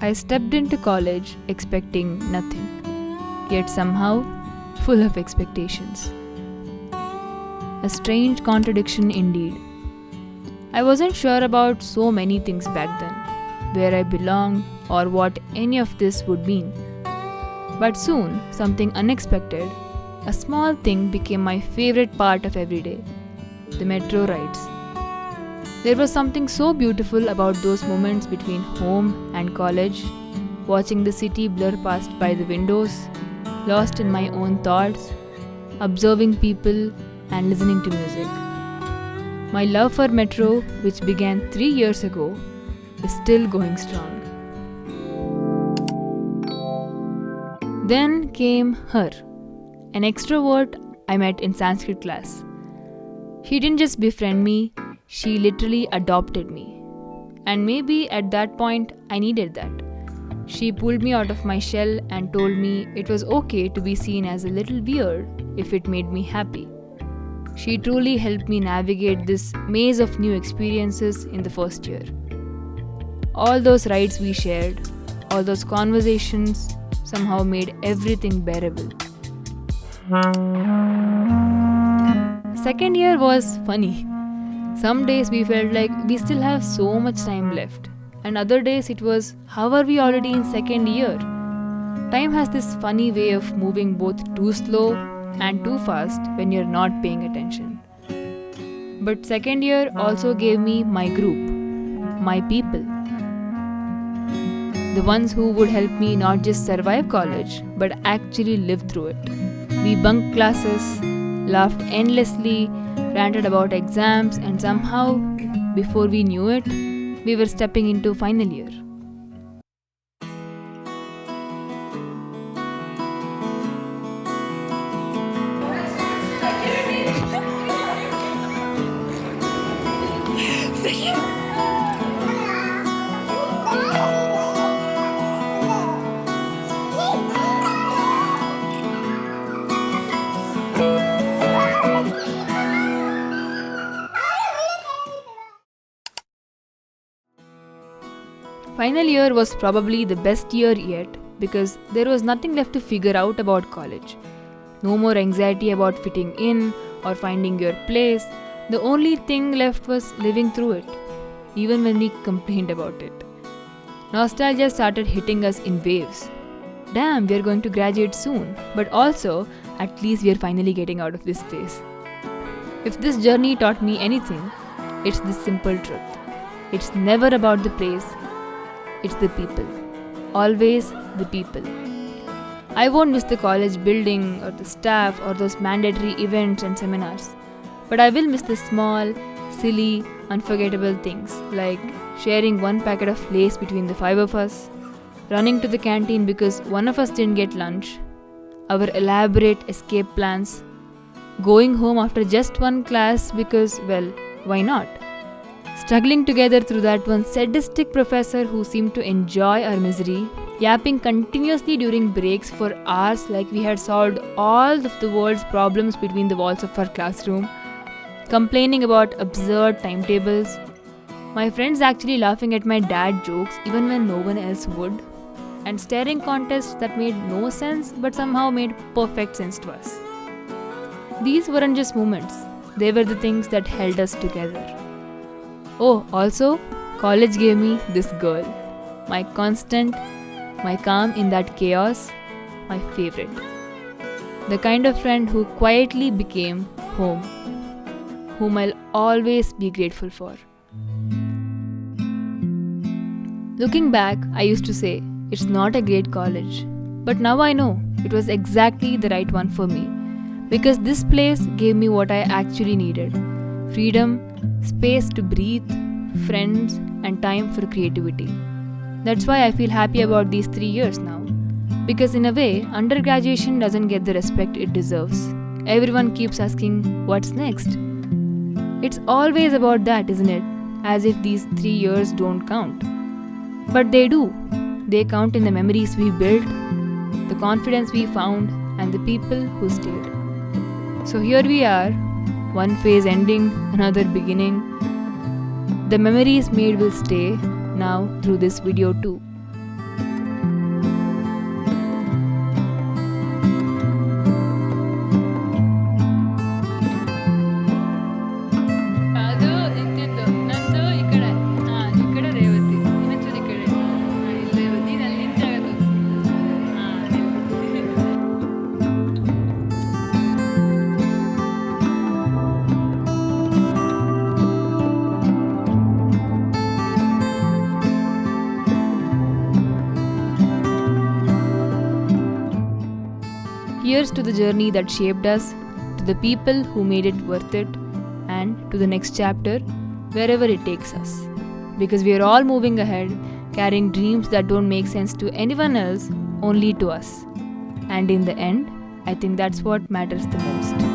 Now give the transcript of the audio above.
I stepped into college expecting nothing, yet somehow full of expectations. A strange contradiction indeed. I wasn't sure about so many things back then, where I belonged or what any of this would mean. But soon, something unexpected, a small thing became my favorite part of every day: the metro rides. There was something so beautiful about those moments between home and college, watching the city blur past by the windows, lost in my own thoughts, observing people and listening to music. My love for metro, which began 3 years ago, is still going strong. Then came her, an extrovert I met in Sanskrit class. She didn't just befriend me, she literally adopted me. And maybe at that point I needed that. She pulled me out of my shell and told me it was okay to be seen as a little weird if it made me happy. She truly helped me navigate this maze of new experiences in the first year. All those rides we shared, all those conversations somehow made everything bearable. Second year was funny. Some days we felt like we still have so much time left, and other days it was, how are we already in second year? Time has this funny way of moving both too slow and too fast when you're not paying attention. But second year also gave me my group, my people. The ones who would help me not just survive college, but actually live through it. We bunked classes, laughed endlessly, ranted about exams, and somehow, before we knew it, we were stepping into final year. Final year was probably the best year yet because there was nothing left to figure out about college. No more anxiety about fitting in or finding your place. The only thing left was living through it, even when we complained about it. Nostalgia started hitting us in waves. Damn, we are going to graduate soon, but also, at least we are finally getting out of this place. If this journey taught me anything, it's this simple truth. It's never about the place, it's the people. Always the people. I won't miss the college building or the staff or those mandatory events and seminars. But I will miss the small, silly, unforgettable things like sharing one packet of Lays between the five of us, running to the canteen because one of us didn't get lunch, our elaborate escape plans, going home after just one class because, well, why not? Struggling together through that one sadistic professor who seemed to enjoy our misery, yapping continuously during breaks for hours like we had solved all of the world's problems between the walls of our classroom, complaining about absurd timetables, my friends actually laughing at my dad jokes even when no one else would, and staring contests that made no sense but somehow made perfect sense to us. These weren't just moments, they were the things that held us together. Oh, also, college gave me this girl. My constant, my calm in that chaos, my favorite. The kind of friend who quietly became home, whom I'll always be grateful for. Looking back, I used to say, it's not a great college. But now I know it was exactly the right one for me. Because this place gave me what I actually needed. Freedom, space to breathe, friends, and time for creativity. That's why I feel happy about these 3 years now. Because in a way, undergraduation doesn't get the respect it deserves. Everyone keeps asking, what's next? It's always about that, isn't it? As if these 3 years don't count. But they do. They count in the memories we built, the confidence we found, and the people who stayed. So here we are, one phase ending, another beginning. The memories made will stay now through this video too. Here's to the journey that shaped us, to the people who made it worth it, and to the next chapter, wherever it takes us. Because we are all moving ahead, carrying dreams that don't make sense to anyone else, only to us. And in the end, I think that's what matters the most.